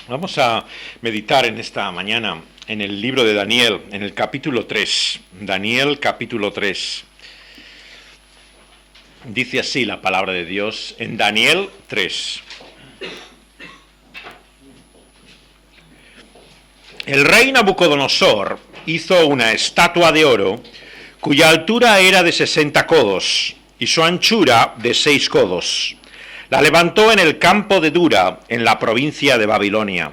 Vamos a meditar en esta mañana en el libro de Daniel, en el capítulo 3. Daniel capítulo 3. Dice así la palabra de Dios en Daniel 3. El rey Nabucodonosor hizo una estatua de oro cuya altura era de 60 codos y su anchura de 6 codos. La levantó en el campo de Dura, en la provincia de Babilonia.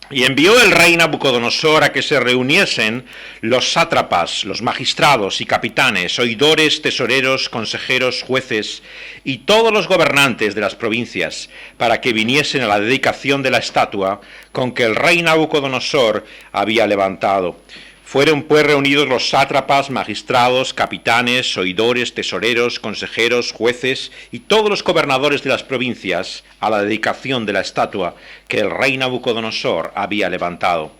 Y envió el rey Nabucodonosor a que se reuniesen los sátrapas, los magistrados y capitanes, oidores, tesoreros, consejeros, jueces y todos los gobernantes de las provincias, para que viniesen a la dedicación de la estatua con que el rey Nabucodonosor había levantado. Fueron pues reunidos los sátrapas, magistrados, capitanes, oidores, tesoreros, consejeros, jueces y todos los gobernadores de las provincias a la dedicación de la estatua que el rey Nabucodonosor había levantado.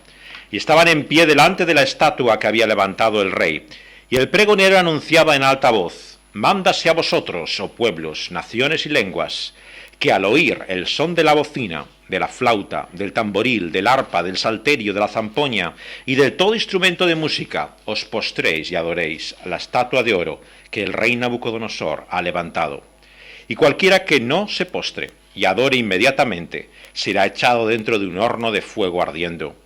Y estaban en pie delante de la estatua que había levantado el rey. Y el pregonero anunciaba en alta voz: «Mándase a vosotros, oh pueblos, naciones y lenguas, que al oír el son de la bocina, de la flauta, del tamboril, del arpa, del salterio, de la zampoña y de todo instrumento de música, os postréis y adoréis a la estatua de oro que el rey Nabucodonosor ha levantado. Y cualquiera que no se postre y adore inmediatamente será echado dentro de un horno de fuego ardiendo.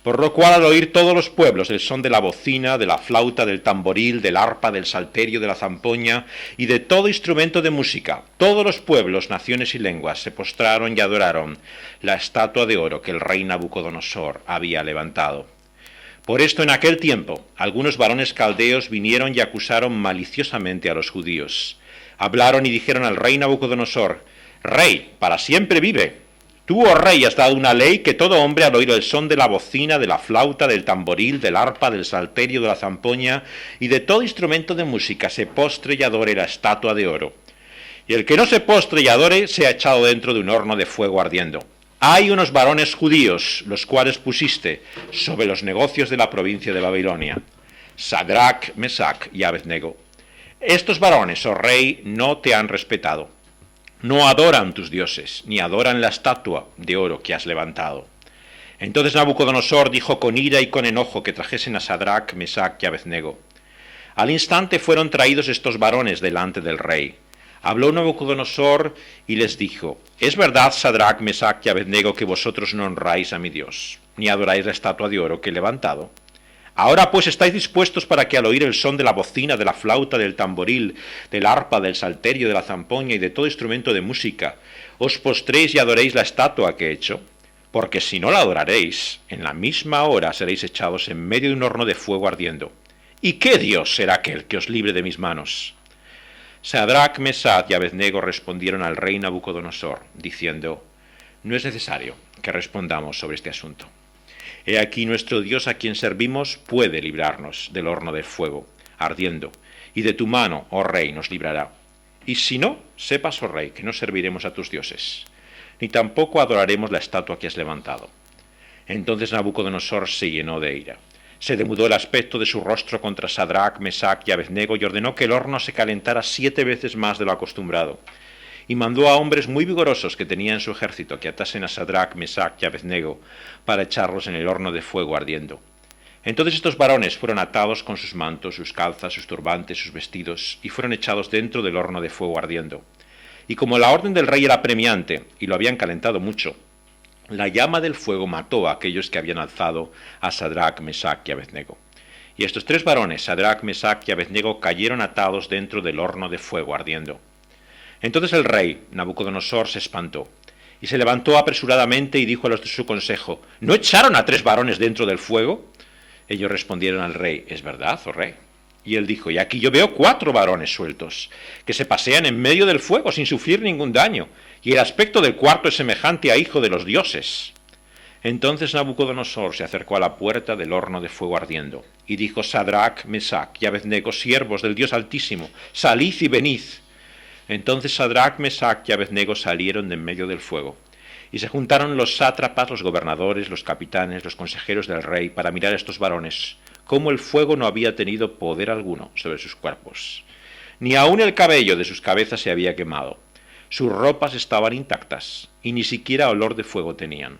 Por lo cual, al oír todos los pueblos el son de la bocina, de la flauta, del tamboril, del arpa, del salterio, de la zampoña y de todo instrumento de música, todos los pueblos, naciones y lenguas se postraron y adoraron la estatua de oro que el rey Nabucodonosor había levantado. Por esto, en aquel tiempo, algunos varones caldeos vinieron y acusaron maliciosamente a los judíos. Hablaron y dijeron al rey Nabucodonosor: «Rey, para siempre vive. Tú, oh rey, has dado una ley que todo hombre al oír el son de la bocina, de la flauta, del tamboril, del arpa, del salterio, de la zampoña y de todo instrumento de música se postre y adore la estatua de oro. Y el que no se postre y adore sea echado dentro de un horno de fuego ardiendo. Hay unos varones judíos, los cuales pusiste sobre los negocios de la provincia de Babilonia: Sadrach, Mesach y Abednego. Estos varones, oh rey, no te han respetado. No adoran tus dioses, ni adoran la estatua de oro que has levantado». Entonces Nabucodonosor dijo con ira y con enojo que trajesen a Sadrach, Mesach y Abednego. Al instante fueron traídos estos varones delante del rey. Habló Nabucodonosor y les dijo: «¿Es verdad, Sadrach, Mesach y Abednego, que vosotros no honráis a mi Dios, ni adoráis la estatua de oro que he levantado? Ahora pues estáis dispuestos para que al oír el son de la bocina, de la flauta, del tamboril, del arpa, del salterio, de la zampoña y de todo instrumento de música, os postréis y adoréis la estatua que he hecho. Porque si no la adoraréis, en la misma hora seréis echados en medio de un horno de fuego ardiendo. ¿Y qué Dios será aquel que os libre de mis manos?». Sadrach, Mesach y Abednego respondieron al rey Nabucodonosor, diciendo: «No es necesario que respondamos sobre este asunto. He aquí nuestro Dios a quien servimos puede librarnos del horno de fuego ardiendo, y de tu mano, oh rey, nos librará. Y si no, sepas, oh rey, que no serviremos a tus dioses, ni tampoco adoraremos la estatua que has levantado». Entonces Nabucodonosor se llenó de ira. Se demudó el aspecto de su rostro contra Sadrach, Mesach y Abednego y ordenó que el horno se calentara 7 veces más de lo acostumbrado. Y mandó a hombres muy vigorosos que tenía en su ejército que atasen a Sadrach, Mesach y Abednego para echarlos en el horno de fuego ardiendo. Entonces estos varones fueron atados con sus mantos, sus calzas, sus turbantes, sus vestidos, y fueron echados dentro del horno de fuego ardiendo. Y como la orden del rey era apremiante, y lo habían calentado mucho, la llama del fuego mató a aquellos que habían alzado a Sadrach, Mesach y Abednego. Y estos 3 varones, Sadrach, Mesach y Abednego, cayeron atados dentro del horno de fuego ardiendo. Entonces el rey Nabucodonosor se espantó, y se levantó apresuradamente y dijo a los de su consejo: «¿No echaron a 3 varones dentro del fuego?». Ellos respondieron al rey: «Es verdad, oh rey». Y él dijo: «Y aquí yo veo 4 varones sueltos, que se pasean en medio del fuego sin sufrir ningún daño, y el aspecto del cuarto es semejante a hijo de los dioses». Entonces Nabucodonosor se acercó a la puerta del horno de fuego ardiendo, y dijo: «Sadrach, Mesach y Abednego, siervos del Dios Altísimo, salid y venid». Entonces Sadrach, Mesach y Abednego salieron de en medio del fuego, y se juntaron los sátrapas, los gobernadores, los capitanes, los consejeros del rey, para mirar a estos varones, cómo el fuego no había tenido poder alguno sobre sus cuerpos. Ni aun el cabello de sus cabezas se había quemado. Sus ropas estaban intactas, y ni siquiera olor de fuego tenían.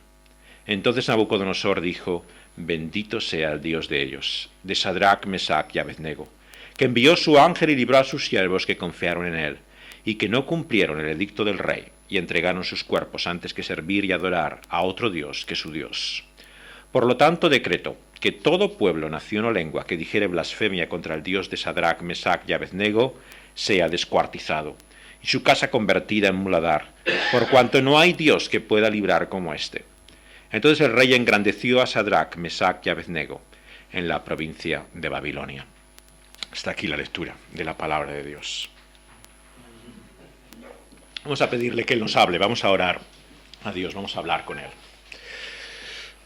Entonces Nabucodonosor dijo: bendito sea el Dios de ellos, de Sadrach, Mesach y Abednego, que envió su ángel y libró a sus siervos que confiaron en él, y que no cumplieron el edicto del rey, y entregaron sus cuerpos antes que servir y adorar a otro Dios que su Dios. Por lo tanto decreto que todo pueblo, nación o lengua que dijere blasfemia contra el Dios de Sadrach, Mesach y Abednego sea descuartizado, y su casa convertida en muladar, por cuanto no hay Dios que pueda librar como éste. Entonces el rey engrandeció a Sadrach, Mesach y Abednego en la provincia de Babilonia. Hasta aquí la lectura de la palabra de Dios. Vamos a pedirle que Él nos hable, vamos a orar a Dios, vamos a hablar con Él.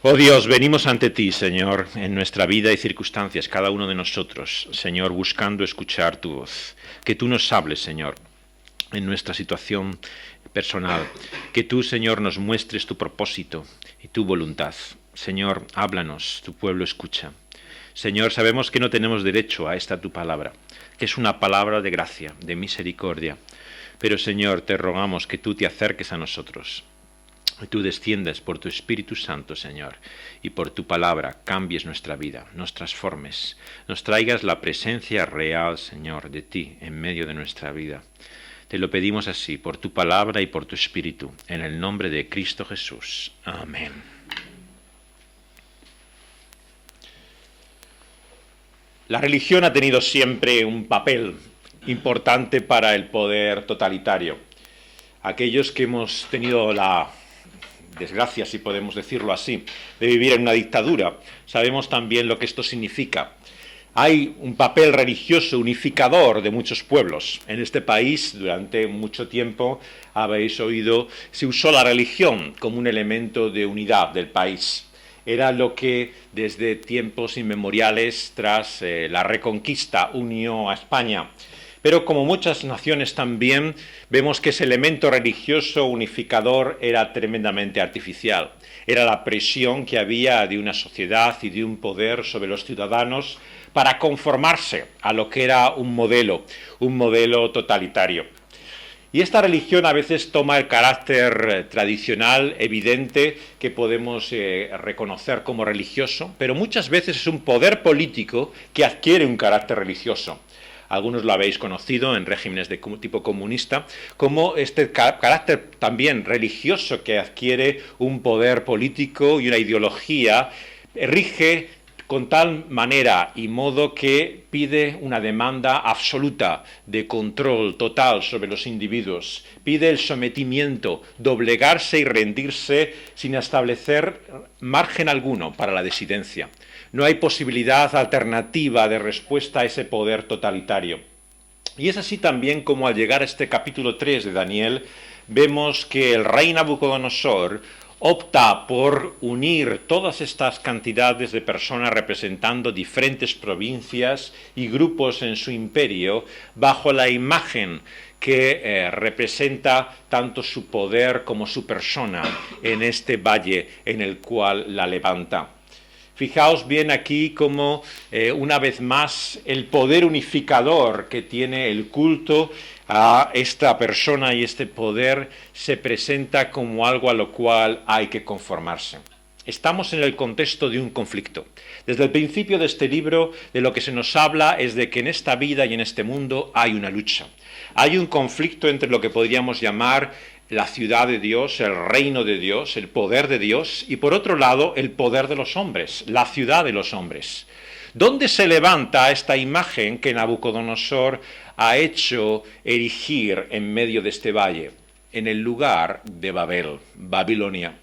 Oh Dios, venimos ante ti, Señor, en nuestra vida y circunstancias, cada uno de nosotros, Señor, buscando escuchar tu voz. Que tú nos hables, Señor, en nuestra situación personal. Que tú, Señor, nos muestres tu propósito y tu voluntad. Señor, háblanos, tu pueblo escucha. Señor, sabemos que no tenemos derecho a esta tu palabra, que es una palabra de gracia, de misericordia. Pero, Señor, te rogamos que tú te acerques a nosotros, y tú desciendas por tu Espíritu Santo, Señor, y por tu palabra cambies nuestra vida, nos transformes, nos traigas la presencia real, Señor, de ti en medio de nuestra vida. Te lo pedimos así, por tu palabra y por tu Espíritu, en el nombre de Cristo Jesús. Amén. La religión ha tenido siempre un papel importante para el poder totalitario. Aquellos que hemos tenido la desgracia, si podemos decirlo así, de vivir en una dictadura, sabemos también lo que esto significa. Hay un papel religioso unificador de muchos pueblos. En este país, durante mucho tiempo, habéis oído, se usó la religión como un elemento de unidad del país. Era lo que desde tiempos inmemoriales, tras la Reconquista, unió a España. Pero como muchas naciones también, vemos que ese elemento religioso unificador era tremendamente artificial. Era la presión que había de una sociedad y de un poder sobre los ciudadanos para conformarse a lo que era un modelo totalitario. Y esta religión a veces toma el carácter tradicional, evidente, que podemos reconocer como religioso, pero muchas veces es un poder político que adquiere un carácter religioso. Algunos lo habéis conocido en regímenes de tipo comunista, como este carácter también religioso que adquiere un poder político y una ideología, rige con tal manera y modo que pide una demanda absoluta de control total sobre los individuos, pide el sometimiento, doblegarse y rendirse sin establecer margen alguno para la disidencia. No hay posibilidad alternativa de respuesta a ese poder totalitario. Y es así también como al llegar a este capítulo 3 de Daniel, vemos que el rey Nabucodonosor opta por unir todas estas cantidades de personas representando diferentes provincias y grupos en su imperio bajo la imagen que representa tanto su poder como su persona en este valle en el cual la levanta. Fijaos bien aquí cómo una vez más el poder unificador que tiene el culto a esta persona y este poder se presenta como algo a lo cual hay que conformarse. Estamos en el contexto de un conflicto. Desde el principio de este libro, de lo que se nos habla es de que en esta vida y en este mundo hay una lucha. Hay un conflicto entre lo que podríamos llamar la ciudad de Dios, el reino de Dios, el poder de Dios, y por otro lado, el poder de los hombres, la ciudad de los hombres. ¿Dónde se levanta esta imagen que Nabucodonosor ha hecho erigir en medio de este valle? En el lugar de Babel, Babilonia.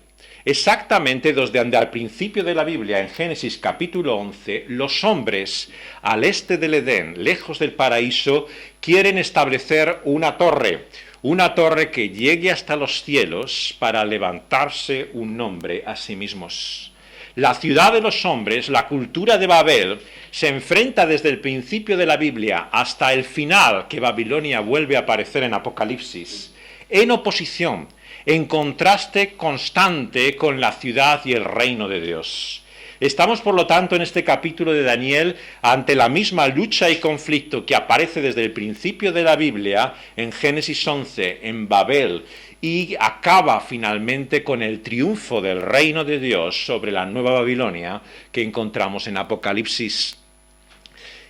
Exactamente donde al principio de la Biblia, en Génesis capítulo 11, los hombres al este del Edén, lejos del paraíso, quieren establecer una torre que llegue hasta los cielos para levantarse un nombre a sí mismos. La ciudad de los hombres, la cultura de Babel, se enfrenta desde el principio de la Biblia hasta el final, que Babilonia vuelve a aparecer en Apocalipsis, en oposición, en contraste constante con la ciudad y el reino de Dios. Estamos, por lo tanto, en este capítulo de Daniel ante la misma lucha y conflicto que aparece desde el principio de la Biblia, en Génesis 11, en Babel, y acaba finalmente con el triunfo del reino de Dios sobre la Nueva Babilonia que encontramos en Apocalipsis.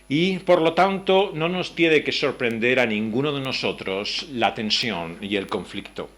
Y, por lo tanto, no nos tiene que sorprender a ninguno de nosotros la tensión y el conflicto.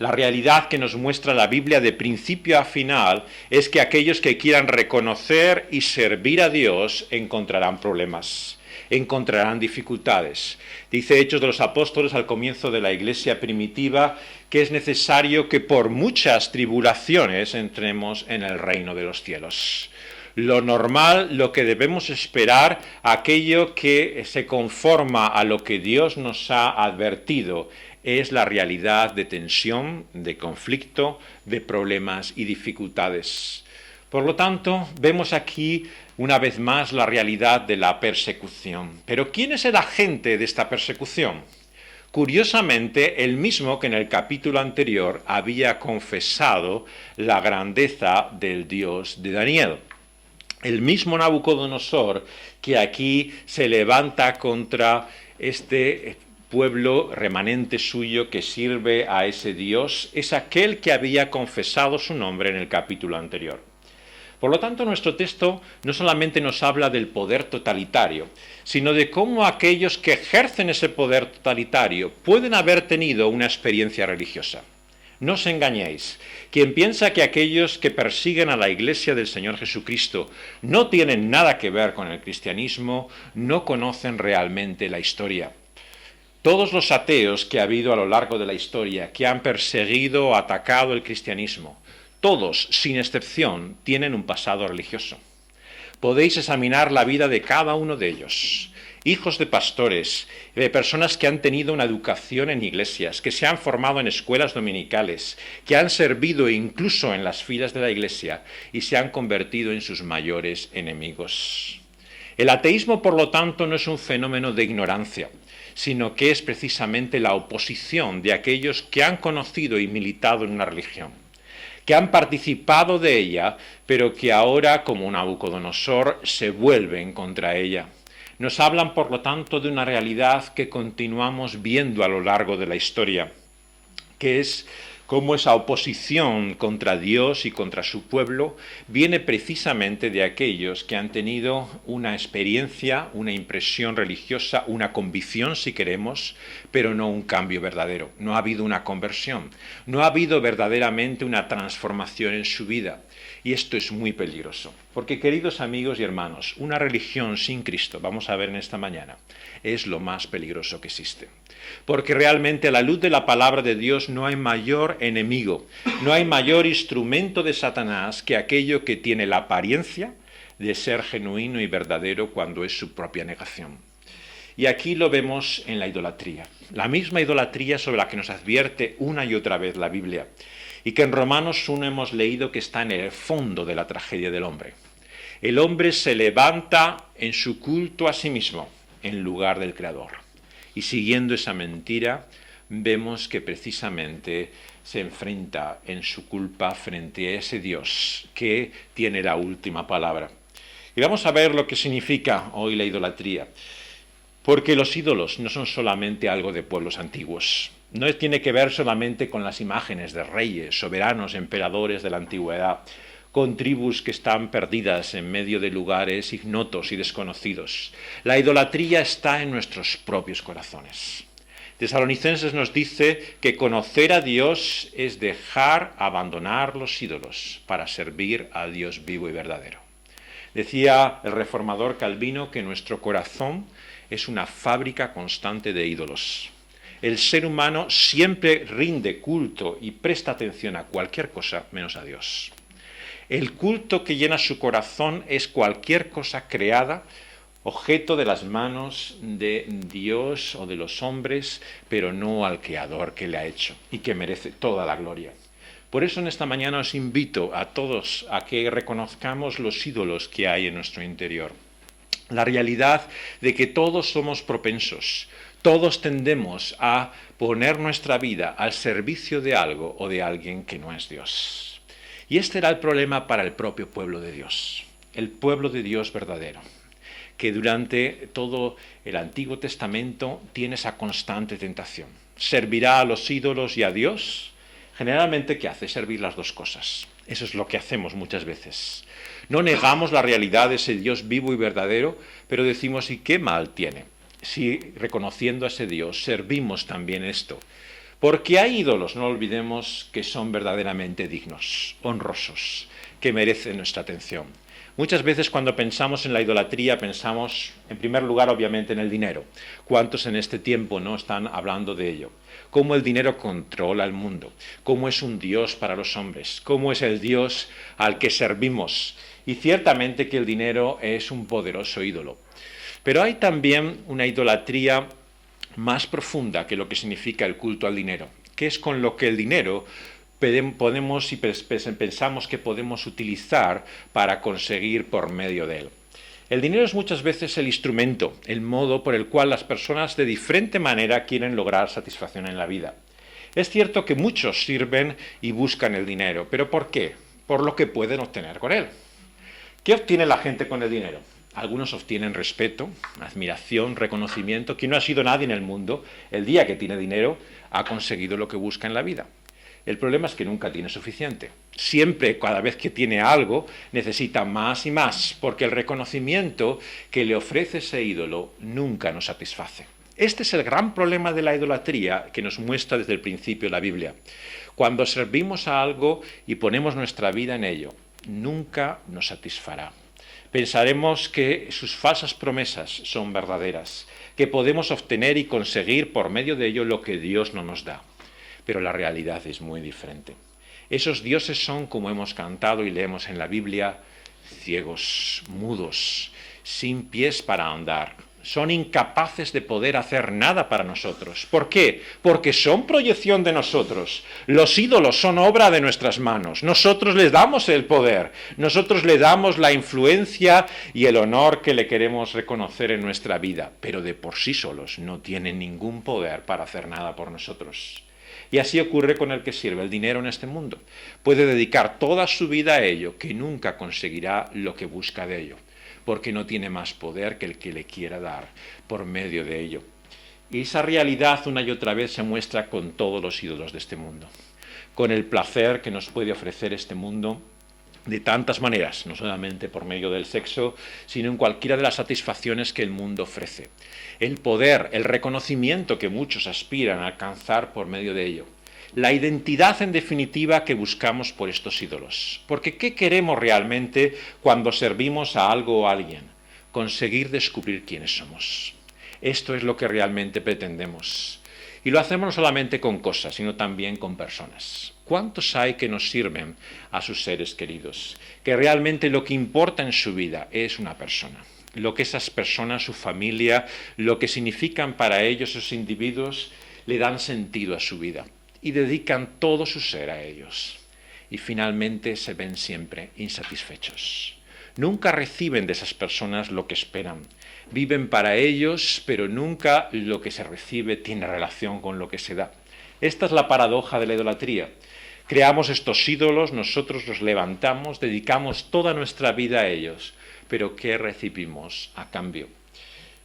La realidad que nos muestra la Biblia de principio a final es que aquellos que quieran reconocer y servir a Dios encontrarán problemas, encontrarán dificultades. Dice Hechos de los Apóstoles al comienzo de la iglesia primitiva que es necesario que por muchas tribulaciones entremos en el reino de los cielos. Lo normal, lo que debemos esperar, aquello que se conforma a lo que Dios nos ha advertido, es la realidad de tensión, de conflicto, de problemas y dificultades. Por lo tanto, vemos aquí una vez más la realidad de la persecución. Pero ¿quién es el agente de esta persecución? Curiosamente, el mismo que en el capítulo anterior había confesado la grandeza del Dios de Daniel. El mismo Nabucodonosor que aquí se levanta contra este pueblo remanente suyo que sirve a ese Dios, es aquel que había confesado su nombre en el capítulo anterior. Por lo tanto, nuestro texto no solamente nos habla del poder totalitario, sino de cómo aquellos que ejercen ese poder totalitario pueden haber tenido una experiencia religiosa. No os engañéis. Quien piensa que aquellos que persiguen a la Iglesia del Señor Jesucristo no tienen nada que ver con el cristianismo, no conocen realmente la historia. Todos los ateos que ha habido a lo largo de la historia, que han perseguido o atacado el cristianismo, todos, sin excepción, tienen un pasado religioso. Podéis examinar la vida de cada uno de ellos. Hijos de pastores, de personas que han tenido una educación en iglesias, que se han formado en escuelas dominicales, que han servido incluso en las filas de la iglesia y se han convertido en sus mayores enemigos. El ateísmo, por lo tanto, no es un fenómeno de ignorancia, sino que es precisamente la oposición de aquellos que han conocido y militado en una religión, que han participado de ella, pero que ahora, como Nabucodonosor, se vuelven contra ella. Nos hablan, por lo tanto, de una realidad que continuamos viendo a lo largo de la historia, que es cómo esa oposición contra Dios y contra su pueblo viene precisamente de aquellos que han tenido una experiencia, una impresión religiosa, una convicción, si queremos, pero no un cambio verdadero. No ha habido una conversión, no ha habido verdaderamente una transformación en su vida. Y esto es muy peligroso, porque, queridos amigos y hermanos, una religión sin Cristo, vamos a ver en esta mañana, es lo más peligroso que existe. Porque realmente a la luz de la palabra de Dios no hay mayor enemigo, no hay mayor instrumento de Satanás que aquello que tiene la apariencia de ser genuino y verdadero cuando es su propia negación. Y aquí lo vemos en la idolatría, la misma idolatría sobre la que nos advierte una y otra vez la Biblia, y que en Romanos 1 hemos leído que está en el fondo de la tragedia del hombre. El hombre se levanta en su culto a sí mismo en lugar del Creador. Y siguiendo esa mentira, vemos que precisamente se enfrenta en su culpa frente a ese Dios que tiene la última palabra. Y vamos a ver lo que significa hoy la idolatría. Porque los ídolos no son solamente algo de pueblos antiguos. No tiene que ver solamente con las imágenes de reyes, soberanos, emperadores de la antigüedad, con tribus que están perdidas en medio de lugares ignotos y desconocidos. La idolatría está en nuestros propios corazones. Tesalonicenses nos dice que conocer a Dios es abandonar los ídolos para servir a Dios vivo y verdadero. Decía el reformador Calvino que nuestro corazón es una fábrica constante de ídolos. El ser humano siempre rinde culto y presta atención a cualquier cosa menos a Dios. El culto que llena su corazón es cualquier cosa creada, objeto de las manos de Dios o de los hombres, pero no al Creador que le ha hecho y que merece toda la gloria. Por eso en esta mañana os invito a todos a que reconozcamos los ídolos que hay en nuestro interior. La realidad de que todos somos propensos, todos tendemos a poner nuestra vida al servicio de algo o de alguien que no es Dios. Y este era el problema para el propio pueblo de Dios. el pueblo de Dios verdadero, que durante todo el Antiguo Testamento tiene esa constante tentación. ¿Servirá a los ídolos y a Dios? Generalmente, ¿qué hace? Servir las dos cosas. Eso es lo que hacemos muchas veces. No negamos la realidad de ese Dios vivo y verdadero, pero decimos, ¿y qué mal tiene? Si reconociendo a ese Dios servimos también esto. Porque hay ídolos, no olvidemos, que son verdaderamente dignos, honrosos, que merecen nuestra atención. Muchas veces cuando pensamos en la idolatría pensamos, en primer lugar, obviamente, en el dinero. ¿Cuántos en este tiempo no están hablando de ello? Cómo el dinero controla el mundo, cómo es un Dios para los hombres, cómo es el Dios al que servimos. Y ciertamente que el dinero es un poderoso ídolo. Pero hay también una idolatría más profunda que lo que significa el culto al dinero, que es con lo que el dinero podemos y pensamos que podemos utilizar para conseguir por medio de él. El dinero es muchas veces el instrumento, el modo por el cual las personas de diferente manera quieren lograr satisfacción en la vida. Es cierto que muchos sirven y buscan el dinero, pero ¿por qué? Por lo que pueden obtener con él. ¿Qué obtiene la gente con el dinero? Algunos obtienen respeto, admiración, reconocimiento. Quien no ha sido nadie en el mundo, el día que tiene dinero, ha conseguido lo que busca en la vida. El problema es que nunca tiene suficiente. Siempre, cada vez que tiene algo, necesita más y más, porque el reconocimiento que le ofrece ese ídolo nunca nos satisface. Este es el gran problema de la idolatría que nos muestra desde el principio la Biblia. Cuando servimos a algo y ponemos nuestra vida en ello, nunca nos satisfará. Pensaremos que sus falsas promesas son verdaderas, que podemos obtener y conseguir por medio de ello lo que Dios no nos da. Pero la realidad es muy diferente. Esos dioses son, como hemos cantado y leemos en la Biblia, ciegos, mudos, sin pies para andar. Son incapaces de poder hacer nada para nosotros. ¿Por qué? Porque son proyección de nosotros. Los ídolos son obra de nuestras manos. Nosotros les damos el poder. Nosotros le damos la influencia y el honor que le queremos reconocer en nuestra vida. Pero de por sí solos no tienen ningún poder para hacer nada por nosotros. Y así ocurre con el que sirve el dinero en este mundo. Puede dedicar toda su vida a ello, que nunca conseguirá lo que busca de ello, porque no tiene más poder que el que le quiera dar por medio de ello. Y esa realidad una y otra vez se muestra con todos los ídolos de este mundo, con el placer que nos puede ofrecer este mundo de tantas maneras, no solamente por medio del sexo, sino en cualquiera de las satisfacciones que el mundo ofrece. El poder, el reconocimiento que muchos aspiran a alcanzar por medio de ello. La identidad, en definitiva, que buscamos por estos ídolos. Porque ¿qué queremos realmente cuando servimos a algo o a alguien? Conseguir descubrir quiénes somos. Esto es lo que realmente pretendemos. Y lo hacemos no solamente con cosas, sino también con personas. ¿Cuántos hay que nos sirven a sus seres queridos? Que realmente lo que importa en su vida es una persona. Lo que esas personas, su familia, lo que significan para ellos esos individuos, le dan sentido a su vida y dedican todo su ser a ellos. Y finalmente se ven siempre insatisfechos. Nunca reciben de esas personas lo que esperan. Viven para ellos, pero nunca lo que se recibe tiene relación con lo que se da. Esta es la paradoja de la idolatría. Creamos estos ídolos, nosotros los levantamos, dedicamos toda nuestra vida a ellos, pero ¿qué recibimos a cambio?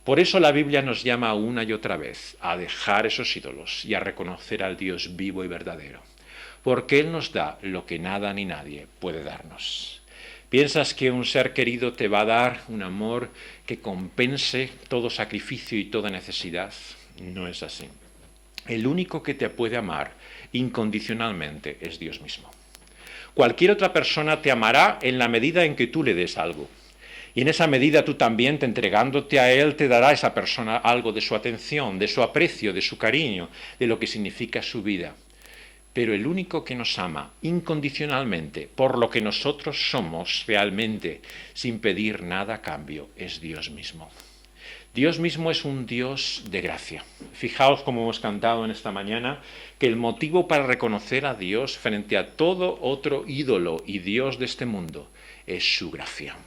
Por eso la Biblia nos llama una y otra vez a dejar esos ídolos y a reconocer al Dios vivo y verdadero, porque Él nos da lo que nada ni nadie puede darnos. ¿Piensas que un ser querido te va a dar un amor que compense todo sacrificio y toda necesidad? No es así. El único que te puede amar incondicionalmente es Dios mismo. Cualquier otra persona te amará en la medida en que tú le des algo. Y en esa medida tú también, entregándote a Él, te dará a esa persona algo de su atención, de su aprecio, de su cariño, de lo que significa su vida. Pero el único que nos ama incondicionalmente, por lo que nosotros somos realmente, sin pedir nada a cambio, es Dios mismo. Dios mismo es un Dios de gracia. Fijaos como hemos cantado en esta mañana, que el motivo para reconocer a Dios frente a todo otro ídolo y Dios de este mundo es su gracia.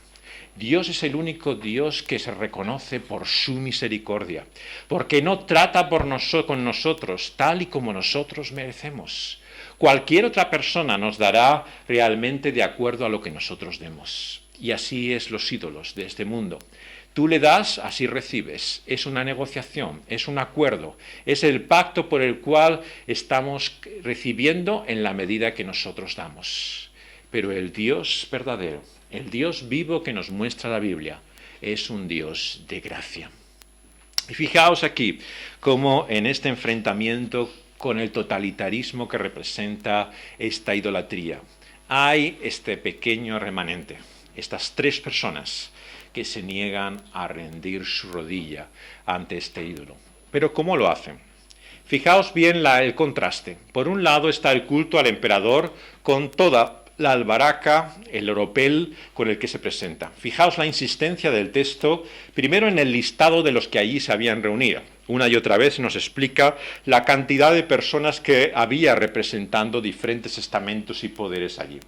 Dios es el único Dios que se reconoce por su misericordia, porque no trata con nosotros tal y como nosotros merecemos. Cualquier otra persona nos dará realmente de acuerdo a lo que nosotros demos. Y así es los ídolos de este mundo. Tú le das, así recibes. Es una negociación, es un acuerdo, es el pacto por el cual estamos recibiendo en la medida que nosotros damos. Pero el Dios verdadero, el Dios vivo que nos muestra la Biblia, es un Dios de gracia. Y fijaos aquí cómo en este enfrentamiento con el totalitarismo que representa esta idolatría, hay este pequeño remanente, estas tres personas que se niegan a rendir su rodilla ante este ídolo. Pero ¿cómo lo hacen? Fijaos bien el contraste. Por un lado está el culto al emperador con toda la albaraca, el oropel con el que se presenta. Fijaos la insistencia del texto, primero en el listado de los que allí se habían reunido. Una y otra vez nos explica la cantidad de personas que había representando diferentes estamentos y poderes allí.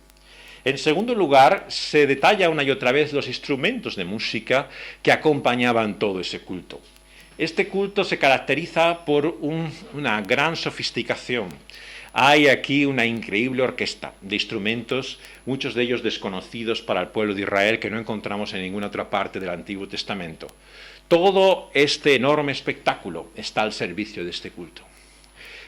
En segundo lugar, se detalla una y otra vez los instrumentos de música que acompañaban todo ese culto. Este culto se caracteriza por una gran sofisticación. Hay aquí una increíble orquesta de instrumentos, muchos de ellos desconocidos para el pueblo de Israel, que no encontramos en ninguna otra parte del Antiguo Testamento. Todo este enorme espectáculo está al servicio de este culto.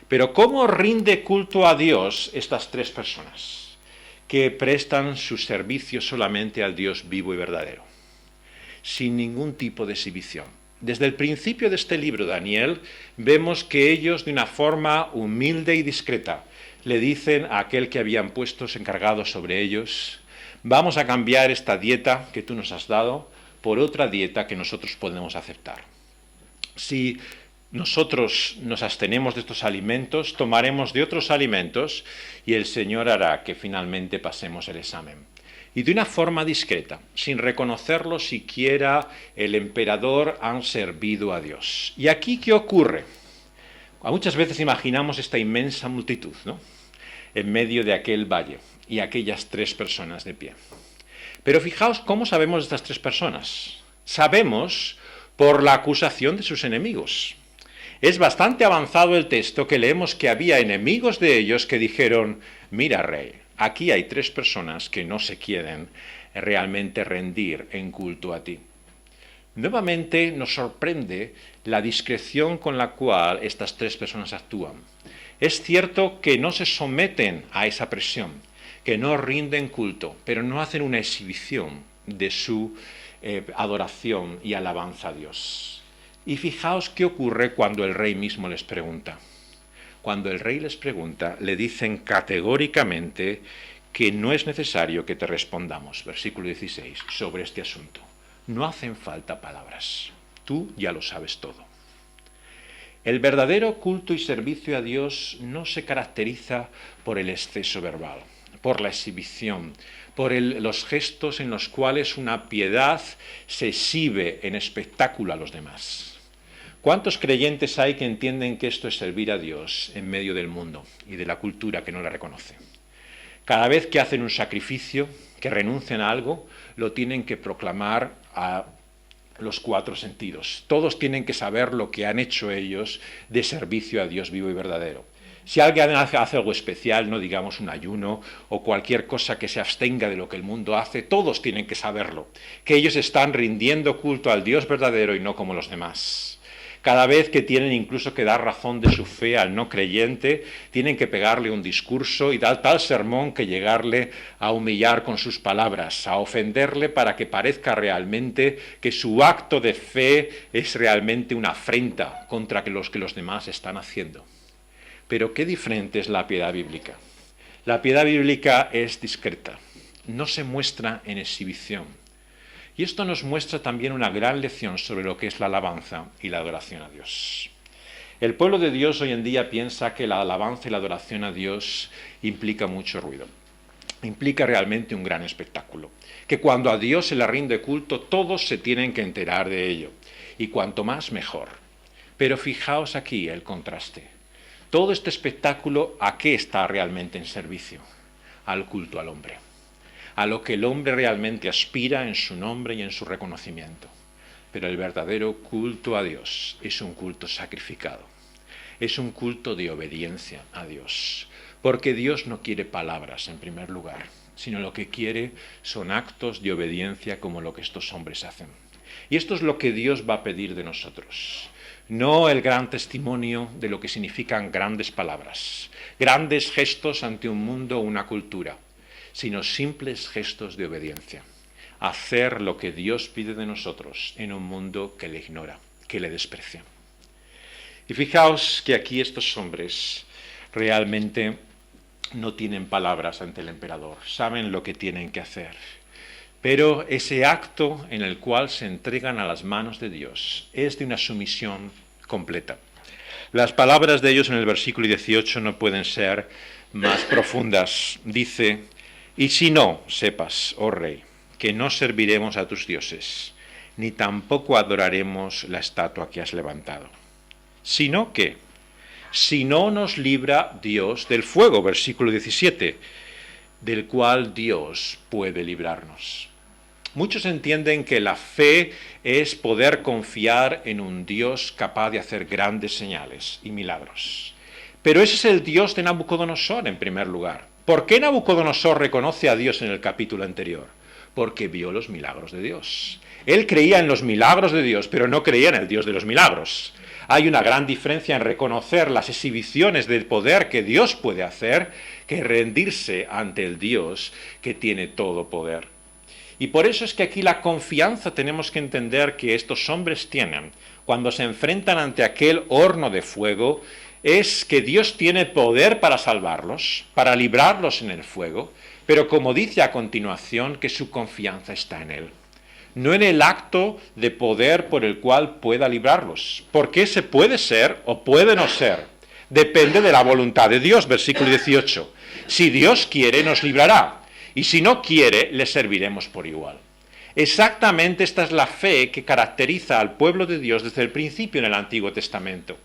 Pero ¿cómo rinde culto a Dios estas tres personas que prestan su servicio solamente al Dios vivo y verdadero? Sin ningún tipo de exhibición. Desde el principio de este libro, Daniel, vemos que ellos, de una forma humilde y discreta, le dicen a aquel que habían puesto encargado sobre ellos: vamos a cambiar esta dieta que tú nos has dado por otra dieta que nosotros podemos aceptar. Si nosotros nos abstenemos de estos alimentos, tomaremos de otros alimentos y el Señor hará que finalmente pasemos el examen. Y de una forma discreta, sin reconocerlo siquiera, el emperador han servido a Dios. ¿Y aquí qué ocurre? Muchas veces imaginamos esta inmensa multitud, ¿no?, en medio de aquel valle y aquellas tres personas de pie. Pero fijaos cómo sabemos de estas tres personas. Sabemos por la acusación de sus enemigos. Es bastante avanzado el texto que leemos que había enemigos de ellos que dijeron: mira, rey, aquí hay tres personas que no se quieren realmente rendir en culto a ti. Nuevamente nos sorprende la discreción con la cual estas tres personas actúan. Es cierto que no se someten a esa presión, que no rinden culto, pero no hacen una exhibición de su adoración y alabanza a Dios. Y fijaos qué ocurre cuando el rey mismo les pregunta. Cuando el rey les pregunta, le dicen categóricamente que no es necesario que te respondamos, versículo 16, sobre este asunto. No hacen falta palabras, tú ya lo sabes todo. El verdadero culto y servicio a Dios no se caracteriza por el exceso verbal, por la exhibición, por los gestos en los cuales una piedad se exhibe en espectáculo a los demás. ¿Cuántos creyentes hay que entienden que esto es servir a Dios en medio del mundo y de la cultura que no la reconoce? Cada vez que hacen un sacrificio, que renuncian a algo, lo tienen que proclamar a los cuatro sentidos. Todos tienen que saber lo que han hecho ellos de servicio a Dios vivo y verdadero. Si alguien hace algo especial, no digamos un ayuno o cualquier cosa que se abstenga de lo que el mundo hace, todos tienen que saberlo, que ellos están rindiendo culto al Dios verdadero y no como los demás. Cada vez que tienen incluso que dar razón de su fe al no creyente, tienen que pegarle un discurso y dar tal sermón que llegarle a humillar con sus palabras, a ofenderle para que parezca realmente que su acto de fe es realmente una afrenta contra los que los demás están haciendo. Pero qué diferente es la piedad bíblica. La piedad bíblica es discreta, no se muestra en exhibición. Y esto nos muestra también una gran lección sobre lo que es la alabanza y la adoración a Dios. El pueblo de Dios hoy en día piensa que la alabanza y la adoración a Dios implica mucho ruido. Implica realmente un gran espectáculo. Que cuando a Dios se le rinde culto, todos se tienen que enterar de ello. Y cuanto más, mejor. Pero fijaos aquí el contraste. Todo este espectáculo, ¿a qué está realmente en servicio? Al culto al hombre. A lo que el hombre realmente aspira en su nombre y en su reconocimiento. Pero el verdadero culto a Dios es un culto sacrificado. Es un culto de obediencia a Dios. Porque Dios no quiere palabras en primer lugar, sino lo que quiere son actos de obediencia como lo que estos hombres hacen. Y esto es lo que Dios va a pedir de nosotros. No el gran testimonio de lo que significan grandes palabras, grandes gestos ante un mundo o una cultura, sino simples gestos de obediencia. Hacer lo que Dios pide de nosotros en un mundo que le ignora, que le desprecia. Y fijaos que aquí estos hombres realmente no tienen palabras ante el emperador, saben lo que tienen que hacer. Pero ese acto en el cual se entregan a las manos de Dios es de una sumisión completa. Las palabras de ellos en el versículo 18 no pueden ser más profundas. Dice, y si no, sepas, oh rey, que no serviremos a tus dioses, ni tampoco adoraremos la estatua que has levantado. Sino que, si no nos libra Dios del fuego, versículo 17, del cual Dios puede librarnos. Muchos entienden que la fe es poder confiar en un Dios capaz de hacer grandes señales y milagros. Pero ese es el Dios de Nabucodonosor en primer lugar. ¿Por qué Nabucodonosor reconoce a Dios en el capítulo anterior? Porque vio los milagros de Dios. Él creía en los milagros de Dios, pero no creía en el Dios de los milagros. Hay una gran diferencia en reconocer las exhibiciones del poder que Dios puede hacer que rendirse ante el Dios que tiene todo poder. Y por eso es que aquí la confianza tenemos que entender que estos hombres tienen cuando se enfrentan ante aquel horno de fuego, es que Dios tiene poder para salvarlos, para librarlos en el fuego, pero como dice a continuación, que su confianza está en Él. No en el acto de poder por el cual pueda librarlos, porque ese puede ser o puede no ser. Depende de la voluntad de Dios, versículo 18. Si Dios quiere, nos librará. Y si no quiere, le serviremos por igual. Exactamente esta es la fe que caracteriza al pueblo de Dios desde el principio en el Antiguo Testamento.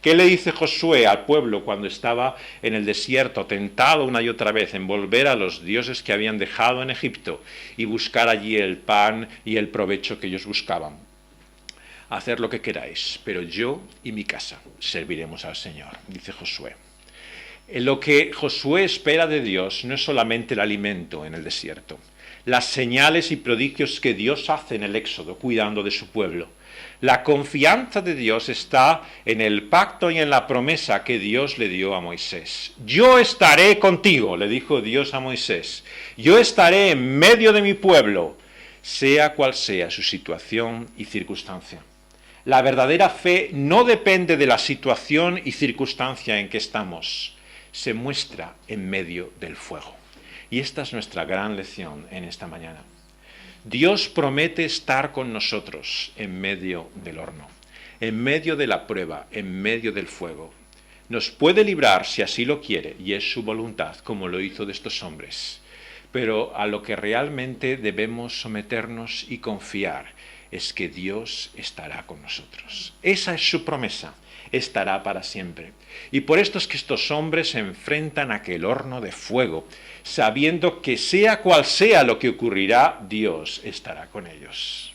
¿Qué le dice Josué al pueblo cuando estaba en el desierto, tentado una y otra vez en volver a los dioses que habían dejado en Egipto y buscar allí el pan y el provecho que ellos buscaban? Haced lo que queráis, pero yo y mi casa serviremos al Señor, dice Josué. Lo que Josué espera de Dios no es solamente el alimento en el desierto, las señales y prodigios que Dios hace en el Éxodo, cuidando de su pueblo. La confianza de Dios está en el pacto y en la promesa que Dios le dio a Moisés. Yo estaré contigo, le dijo Dios a Moisés. Yo estaré en medio de mi pueblo, sea cual sea su situación y circunstancia. La verdadera fe no depende de la situación y circunstancia en que estamos. Se muestra en medio del fuego. Y esta es nuestra gran lección en esta mañana. Dios promete estar con nosotros en medio del horno, en medio de la prueba, en medio del fuego. Nos puede librar si así lo quiere, y es su voluntad, como lo hizo de estos hombres. Pero a lo que realmente debemos someternos y confiar es que Dios estará con nosotros. Esa es su promesa. Estará para siempre. Y por esto es que estos hombres se enfrentan a aquel horno de fuego, sabiendo que sea cual sea lo que ocurrirá, Dios estará con ellos.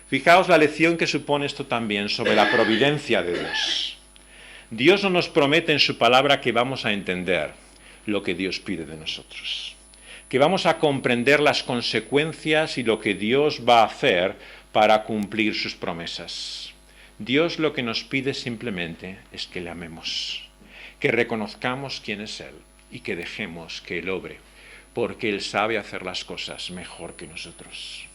Fijaos la lección que supone esto también sobre la providencia de Dios. Dios no nos promete en su palabra que vamos a entender lo que Dios pide de nosotros, que vamos a comprender las consecuencias y lo que Dios va a hacer para cumplir sus promesas. Dios lo que nos pide simplemente es que le amemos, que reconozcamos quién es Él y que dejemos que Él obre, porque Él sabe hacer las cosas mejor que nosotros.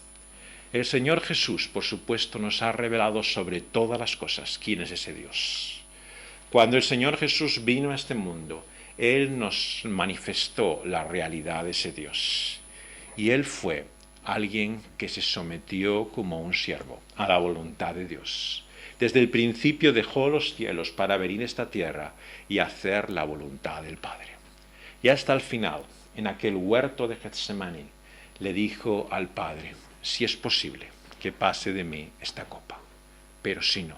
El Señor Jesús, por supuesto, nos ha revelado sobre todas las cosas quién es ese Dios. Cuando el Señor Jesús vino a este mundo, Él nos manifestó la realidad de ese Dios. Y Él fue alguien que se sometió como un siervo a la voluntad de Dios. Desde el principio dejó los cielos para venir a esta tierra y hacer la voluntad del Padre. Y hasta el final, en aquel huerto de Getsemaní, le dijo al Padre, si es posible, que pase de mí esta copa, pero si no,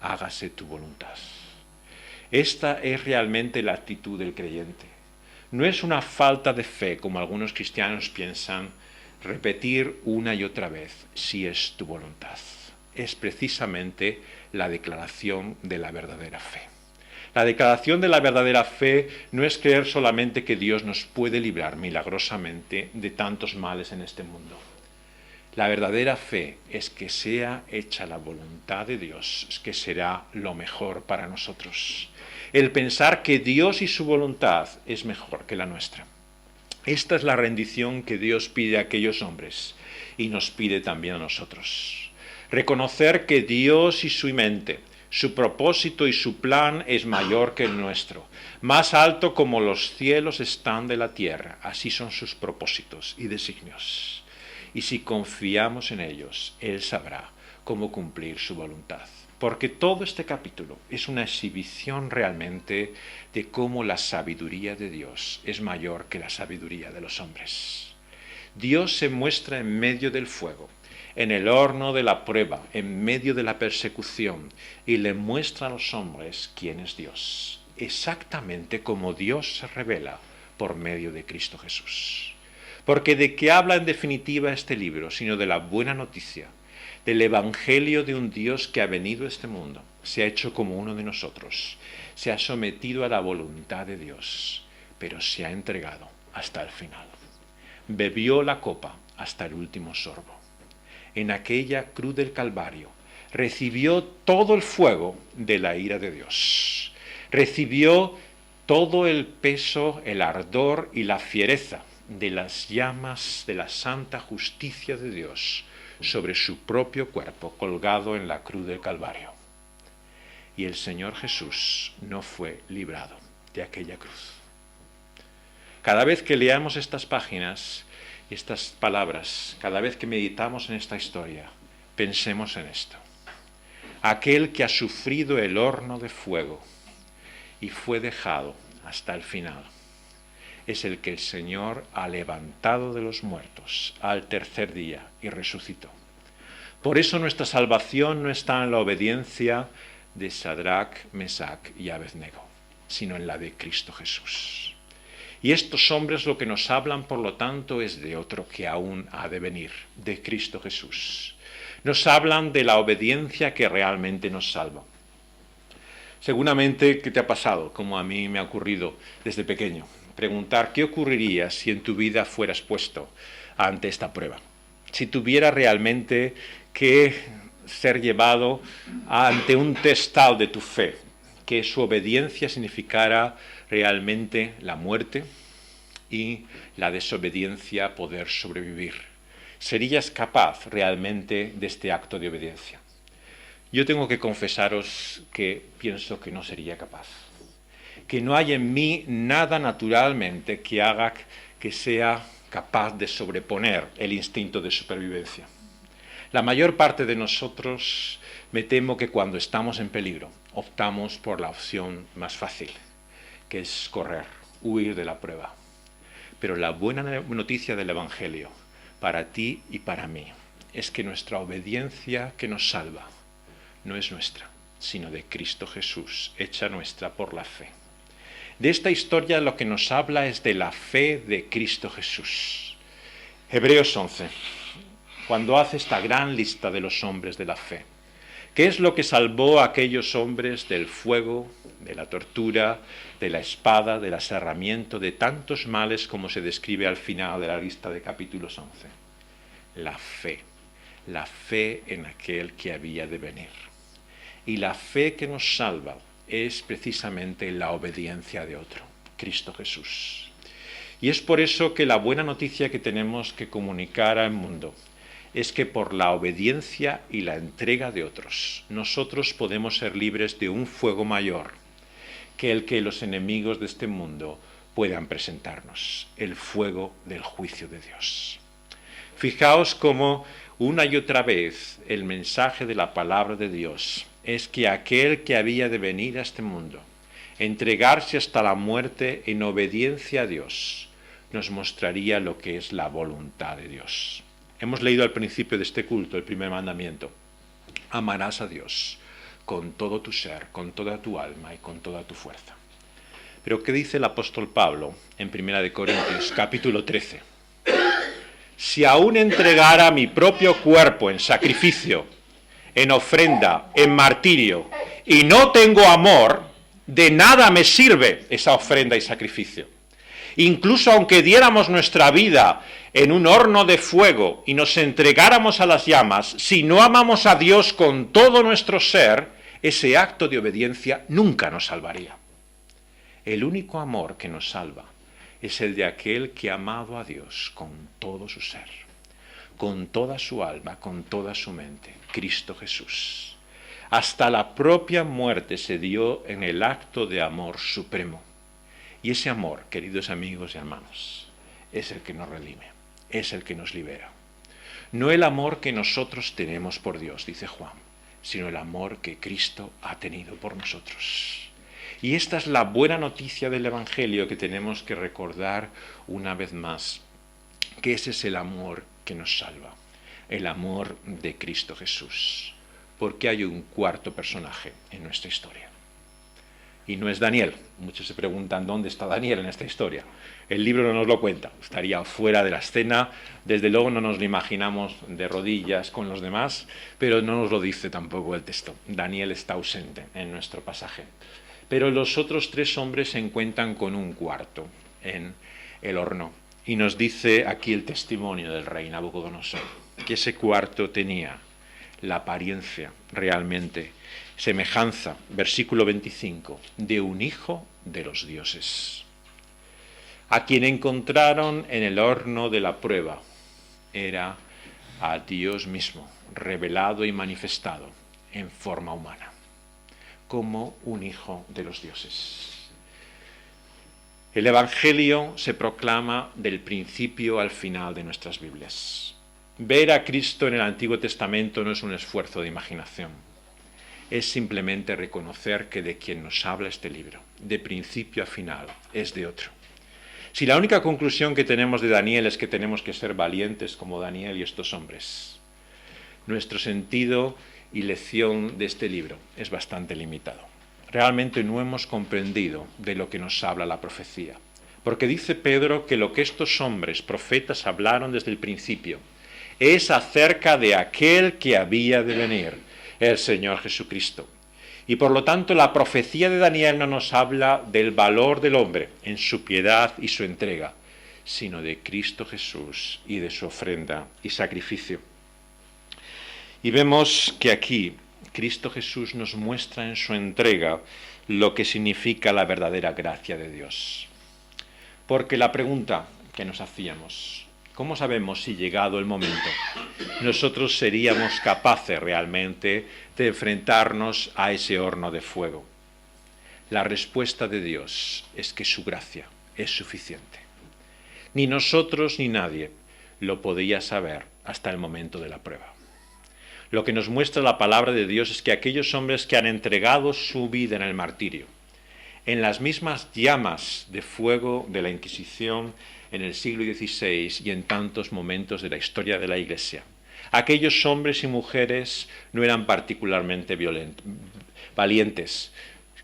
hágase tu voluntad. Esta es realmente la actitud del creyente. No es una falta de fe, como algunos cristianos piensan, repetir una y otra vez, si es tu voluntad. Es precisamente la declaración de la verdadera fe. La declaración de la verdadera fe no es creer solamente que Dios nos puede librar milagrosamente de tantos males en este mundo. La verdadera fe es que sea hecha la voluntad de Dios, es que será lo mejor para nosotros. El pensar que Dios y su voluntad es mejor que la nuestra. Esta es la rendición que Dios pide a aquellos hombres y nos pide también a nosotros. Reconocer que Dios y su mente, su propósito y su plan es mayor que el nuestro. Más alto como los cielos están de la tierra, así son sus propósitos y designios. Y si confiamos en ellos, Él sabrá cómo cumplir su voluntad. Porque todo este capítulo es una exhibición realmente de cómo la sabiduría de Dios es mayor que la sabiduría de los hombres. Dios se muestra en medio del fuego, en el horno de la prueba, en medio de la persecución, y le muestra a los hombres quién es Dios, exactamente como Dios se revela por medio de Cristo Jesús. Porque ¿de qué habla en definitiva este libro? Sino de la buena noticia, del evangelio de un Dios que ha venido a este mundo, se ha hecho como uno de nosotros, se ha sometido a la voluntad de Dios, pero se ha entregado hasta el final. Bebió la copa hasta el último sorbo. En aquella cruz del Calvario recibió todo el fuego de la ira de Dios. Recibió todo el peso, el ardor y la fiereza de las llamas de la santa justicia de Dios sobre su propio cuerpo colgado en la cruz del Calvario. Y el Señor Jesús no fue librado de aquella cruz. Cada vez que leamos estas páginas, estas palabras, cada vez que meditamos en esta historia, pensemos en esto. Aquel que ha sufrido el horno de fuego y fue dejado hasta el final, es el que el Señor ha levantado de los muertos al tercer día y resucitó. Por eso nuestra salvación no está en la obediencia de Sadrach, Mesach y Abednego, sino en la de Cristo Jesús. Y estos hombres lo que nos hablan, por lo tanto, es de otro que aún ha de venir, de Cristo Jesús. Nos hablan de la obediencia que realmente nos salva. Seguramente, ¿qué te ha pasado? Como a mí me ha ocurrido desde pequeño. Preguntar qué ocurriría si en tu vida fueras puesto ante esta prueba. Si tuviera realmente que ser llevado ante un testal de tu fe, que su obediencia significara realmente la muerte y la desobediencia poder sobrevivir. ¿Serías capaz realmente de este acto de obediencia? Yo tengo que confesaros que pienso que no sería capaz. Que no hay en mí nada naturalmente que haga que sea capaz de sobreponer el instinto de supervivencia. La mayor parte de nosotros, me temo que cuando estamos en peligro, optamos por la opción más fácil, que es correr, huir de la prueba. Pero la buena noticia del Evangelio, para ti y para mí, es que nuestra obediencia que nos salva no es nuestra, sino de Cristo Jesús, hecha nuestra por la fe. De esta historia lo que nos habla es de la fe de Cristo Jesús. Hebreos 11, cuando hace esta gran lista de los hombres de la fe. ¿Qué es lo que salvó a aquellos hombres del fuego, de la tortura, de la espada, del aserramiento, de tantos males como se describe al final de la lista de capítulos 11? La fe en aquel que había de venir. Y la fe que nos salva es precisamente la obediencia de otro, Cristo Jesús. Y es por eso que la buena noticia que tenemos que comunicar al mundo es que por la obediencia y la entrega de otros, nosotros podemos ser libres de un fuego mayor que el que los enemigos de este mundo puedan presentarnos, el fuego del juicio de Dios. Fijaos cómo una y otra vez el mensaje de la palabra de Dios es que aquel que había de venir a este mundo, entregarse hasta la muerte en obediencia a Dios, nos mostraría lo que es la voluntad de Dios. Hemos leído al principio de este culto el primer mandamiento. Amarás a Dios con todo tu ser, con toda tu alma y con toda tu fuerza. Pero ¿qué dice el apóstol Pablo en 1 Corintios capítulo 13? Si aún entregara mi propio cuerpo en sacrificio, en ofrenda, en martirio, y no tengo amor, De nada me sirve esa ofrenda y sacrificio. Incluso aunque diéramos nuestra vida en un horno de fuego y nos entregáramos a las llamas, si no amamos a Dios con todo nuestro ser, ese acto de obediencia nunca nos salvaría. El único amor que nos salva es el de aquel que ha amado a Dios con todo su ser, con toda su alma, con toda su mente, Cristo Jesús. Hasta la propia muerte se dio en el acto de amor supremo. Y ese amor, queridos amigos y hermanos, es el que nos redime, es el que nos libera. No el amor que nosotros tenemos por Dios, dice Juan, sino el amor que Cristo ha tenido por nosotros. Y esta es la buena noticia del Evangelio que tenemos que recordar una vez más, que ese es el amor que nos salva, el amor de Cristo Jesús. Porque hay un cuarto personaje en nuestra historia. Y no es Daniel. Muchos se preguntan dónde está Daniel en esta historia. El libro no nos lo cuenta, estaría fuera de la escena, desde luego no nos lo imaginamos de rodillas con los demás, pero no nos lo dice tampoco el texto. Daniel está ausente en nuestro pasaje. Pero los otros tres hombres se encuentran con un cuarto en el horno. Y nos dice aquí el testimonio del rey Nabucodonosor, que ese cuarto tenía la apariencia realmente, semejanza, versículo 25, de un hijo de los dioses, a quien encontraron en el horno de la prueba. Era a Dios mismo, revelado y manifestado en forma humana, como un hijo de los dioses. El Evangelio se proclama del principio al final de nuestras Biblias. Ver a Cristo en el Antiguo Testamento no es un esfuerzo de imaginación. Es simplemente reconocer que de quien nos habla este libro, de principio a final, es de otro. Si la única conclusión que tenemos de Daniel es que tenemos que ser valientes como Daniel y estos hombres, nuestro sentido y lección de este libro es bastante limitado. Realmente no hemos comprendido de lo que nos habla la profecía. Porque dice Pedro que lo que estos hombres, profetas, hablaron desde el principio, es acerca de aquel que había de venir, el Señor Jesucristo. Y por lo tanto la profecía de Daniel no nos habla del valor del hombre en su piedad y su entrega, sino de Cristo Jesús y de su ofrenda y sacrificio. Y vemos que aquí Cristo Jesús nos muestra en su entrega lo que significa la verdadera gracia de Dios. Porque la pregunta que nos hacíamos, ¿cómo sabemos si llegado el momento nosotros seríamos capaces realmente de enfrentarnos a ese horno de fuego? La respuesta de Dios es que su gracia es suficiente. Ni nosotros ni nadie lo podía saber hasta el momento de la prueba. Lo que nos muestra la palabra de Dios es que aquellos hombres que han entregado su vida en el martirio, en las mismas llamas de fuego de la Inquisición en el siglo XVI y en tantos momentos de la historia de la Iglesia, aquellos hombres y mujeres no eran particularmente valientes.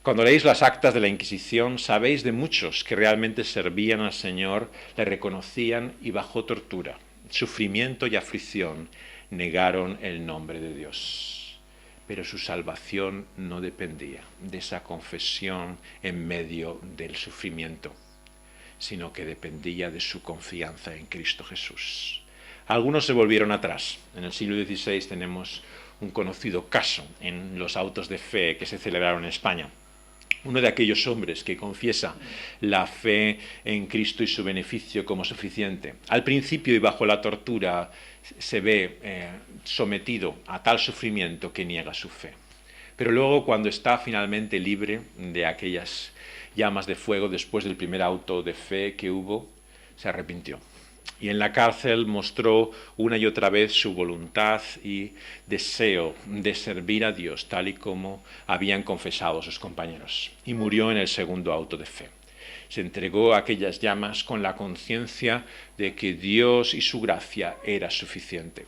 Cuando leéis las actas de la Inquisición, sabéis de muchos que realmente servían al Señor, le reconocían y bajo tortura, sufrimiento y aflicción negaron el nombre de Dios. Pero su salvación no dependía de esa confesión en medio del sufrimiento, sino que dependía de su confianza en Cristo Jesús. Algunos se volvieron atrás. En el siglo XVI tenemos un conocido caso en los autos de fe que se celebraron en España. Uno de aquellos hombres que confiesa la fe en Cristo y su beneficio como suficiente. Al principio y bajo la tortura se ve sometido a tal sufrimiento que niega su fe. Pero luego, cuando está finalmente libre de aquellas llamas de fuego después del primer auto de fe que hubo, se arrepintió. Y en la cárcel mostró una y otra vez su voluntad y deseo de servir a Dios tal y como habían confesado sus compañeros. Y murió en el segundo auto de fe. Se entregó a aquellas llamas con la conciencia de que Dios y su gracia era suficiente.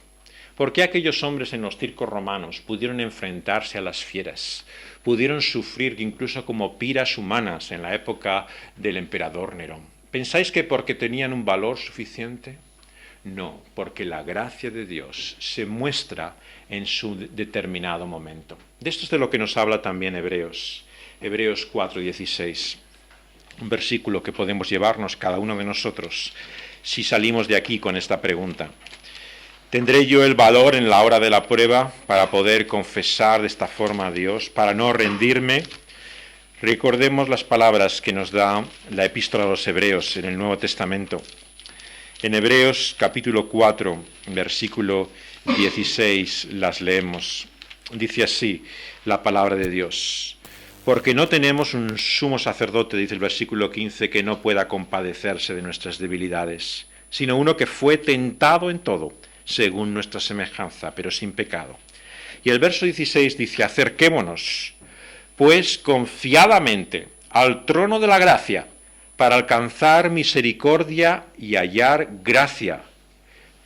¿Por qué aquellos hombres en los circos romanos pudieron enfrentarse a las fieras? Pudieron sufrir incluso como piras humanas en la época del emperador Nerón. ¿Pensáis que porque tenían un valor suficiente? No, porque la gracia de Dios se muestra en su determinado momento. De esto es de lo que nos habla también Hebreos, Hebreos 4:16, un versículo que podemos llevarnos cada uno de nosotros si salimos de aquí con esta pregunta. ¿Tendré yo el valor en la hora de la prueba para poder confesar de esta forma a Dios, para no rendirme? Recordemos las palabras que nos da la epístola a los Hebreos en el Nuevo Testamento. En Hebreos capítulo 4, versículo 16, las leemos. Dice así la palabra de Dios: porque no tenemos un sumo sacerdote, dice el versículo 15, que no pueda compadecerse de nuestras debilidades, sino uno que fue tentado en todo, según nuestra semejanza, pero sin pecado. Y el verso 16 dice: acerquémonos, pues, confiadamente al trono de la gracia, para alcanzar misericordia y hallar gracia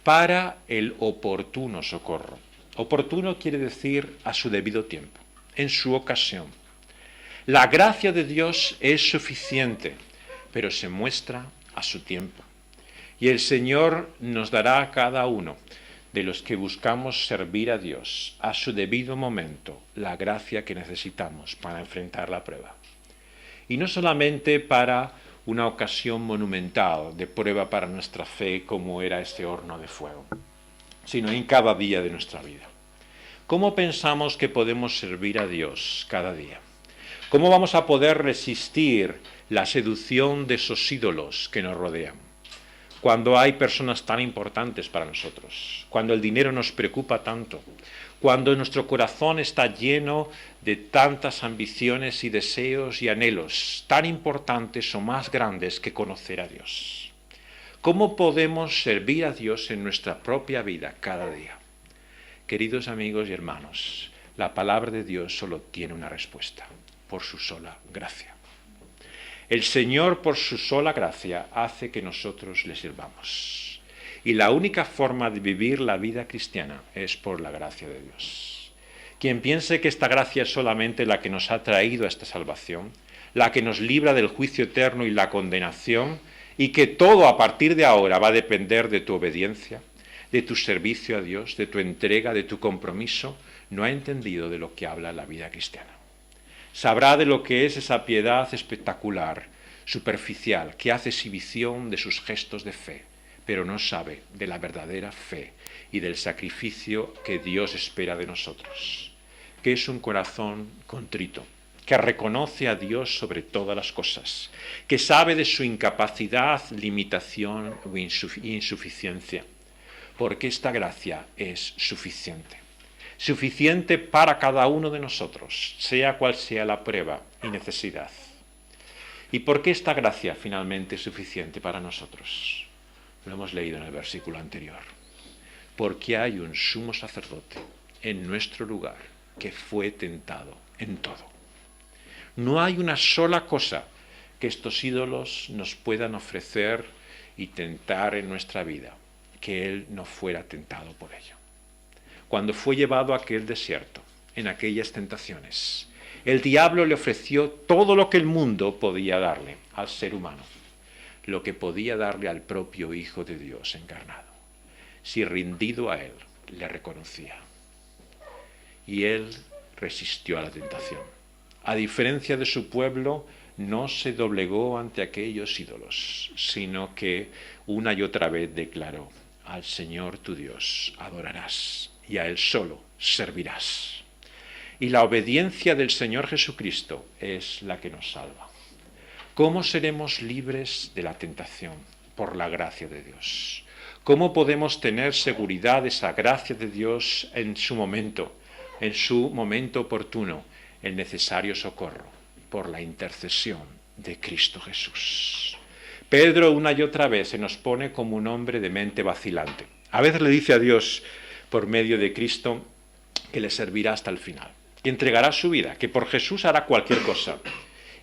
para el oportuno socorro. Oportuno quiere decir a su debido tiempo, en su ocasión. La gracia de Dios es suficiente, pero se muestra a su tiempo. Y el Señor nos dará a cada uno de los que buscamos servir a Dios a su debido momento la gracia que necesitamos para enfrentar la prueba. Y no solamente para una ocasión monumental de prueba para nuestra fe como era este horno de fuego, sino en cada día de nuestra vida. ¿Cómo pensamos que podemos servir a Dios cada día? ¿Cómo vamos a poder resistir la seducción de esos ídolos que nos rodean? Cuando hay personas tan importantes para nosotros, cuando el dinero nos preocupa tanto, cuando nuestro corazón está lleno de tantas ambiciones y deseos y anhelos tan importantes o más grandes que conocer a Dios. ¿Cómo podemos servir a Dios en nuestra propia vida cada día? Queridos amigos y hermanos, la palabra de Dios solo tiene una respuesta: por su sola gracia. El Señor, por su sola gracia, hace que nosotros le sirvamos. Y la única forma de vivir la vida cristiana es por la gracia de Dios. Quien piense que esta gracia es solamente la que nos ha traído a esta salvación, la que nos libra del juicio eterno y la condenación, y que todo a partir de ahora va a depender de tu obediencia, de tu servicio a Dios, de tu entrega, de tu compromiso, no ha entendido de lo que habla la vida cristiana. Sabrá de lo que es esa piedad espectacular, superficial, que hace exhibición de sus gestos de fe, pero no sabe de la verdadera fe y del sacrificio que Dios espera de nosotros, que es un corazón contrito, que reconoce a Dios sobre todas las cosas, que sabe de su incapacidad, limitación o insuficiencia, porque esta gracia es suficiente. Suficiente para cada uno de nosotros, sea cual sea la prueba y necesidad. ¿Y por qué esta gracia finalmente es suficiente para nosotros? Lo hemos leído en el versículo anterior. Porque hay un sumo sacerdote en nuestro lugar que fue tentado en todo. No hay una sola cosa que estos ídolos nos puedan ofrecer y tentar en nuestra vida que Él no fuera tentado por ello. Cuando fue llevado a aquel desierto, en aquellas tentaciones, el diablo le ofreció todo lo que el mundo podía darle al ser humano, lo que podía darle al propio Hijo de Dios encarnado, si rendido a Él le reconocía. Y Él resistió a la tentación. A diferencia de su pueblo, no se doblegó ante aquellos ídolos, sino que una y otra vez declaró: al Señor tu Dios adorarás y a Él solo servirás. Y la obediencia del Señor Jesucristo es la que nos salva. ¿Cómo seremos libres de la tentación? Por la gracia de Dios. ¿Cómo podemos tener seguridad de esa gracia de Dios en su momento oportuno, el necesario socorro? Por la intercesión de Cristo Jesús. Pedro una y otra vez se nos pone como un hombre de mente vacilante. A veces le dice a Dios, por medio de Cristo, que le servirá hasta el final, que entregará su vida, que por Jesús hará cualquier cosa.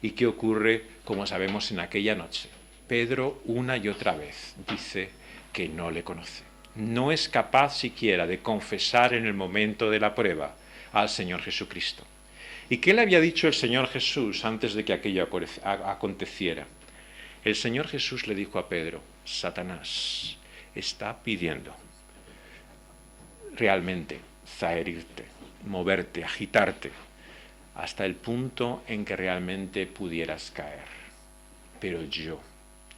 ¿Y qué ocurre, como sabemos, en aquella noche? Pedro una y otra vez dice que no le conoce. No es capaz siquiera de confesar en el momento de la prueba al Señor Jesucristo. ¿Y qué le había dicho el Señor Jesús antes de que aquello aconteciera? El Señor Jesús le dijo a Pedro: Satanás está pidiendo realmente zaherirte, moverte, agitarte, hasta el punto en que realmente pudieras caer. Pero yo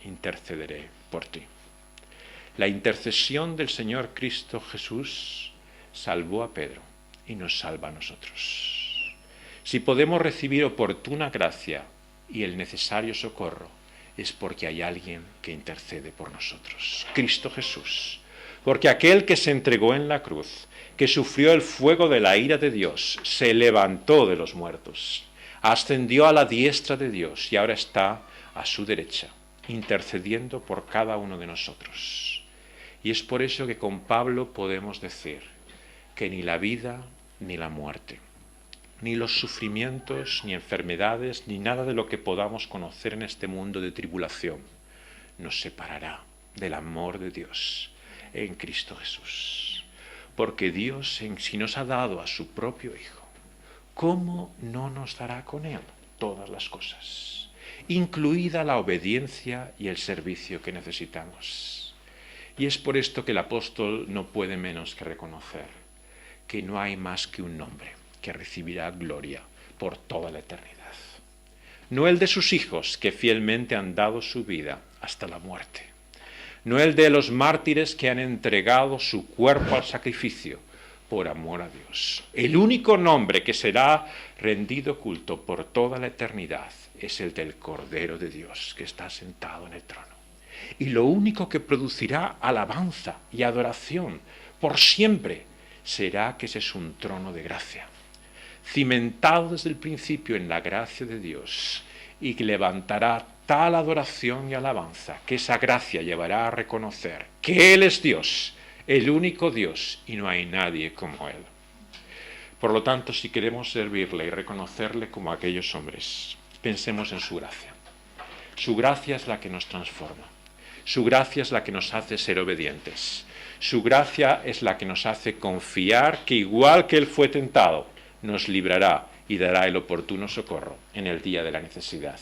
intercederé por ti. La intercesión del Señor Cristo Jesús salvó a Pedro y nos salva a nosotros. Si podemos recibir oportuna gracia y el necesario socorro, es porque hay alguien que intercede por nosotros, Cristo Jesús. Porque aquel que se entregó en la cruz, que sufrió el fuego de la ira de Dios, se levantó de los muertos, ascendió a la diestra de Dios y ahora está a su derecha, intercediendo por cada uno de nosotros. Y es por eso que con Pablo podemos decir que ni la vida ni la muerte, ni los sufrimientos, ni enfermedades, ni nada de lo que podamos conocer en este mundo de tribulación nos separará del amor de Dios en Cristo Jesús. Porque Dios, si nos ha dado a su propio Hijo, ¿cómo no nos dará con Él todas las cosas? Incluida la obediencia y el servicio que necesitamos. Y es por esto que el apóstol no puede menos que reconocer que no hay más que un nombre que recibirá gloria por toda la eternidad. No el de sus hijos que fielmente han dado su vida hasta la muerte. No el de los mártires que han entregado su cuerpo al sacrificio por amor a Dios. El único nombre que será rendido culto por toda la eternidad es el del Cordero de Dios que está sentado en el trono. Y lo único que producirá alabanza y adoración por siempre será que ese es un trono de gracia, cimentado desde el principio en la gracia de Dios, y que levantará tal adoración y alabanza que esa gracia llevará a reconocer que Él es Dios, el único Dios, y no hay nadie como Él. Por lo tanto, si queremos servirle y reconocerle como aquellos hombres, pensemos en su gracia. Su gracia es la que nos transforma. Su gracia es la que nos hace ser obedientes. Su gracia es la que nos hace confiar que igual que Él fue tentado, nos librará y dará el oportuno socorro en el día de la necesidad.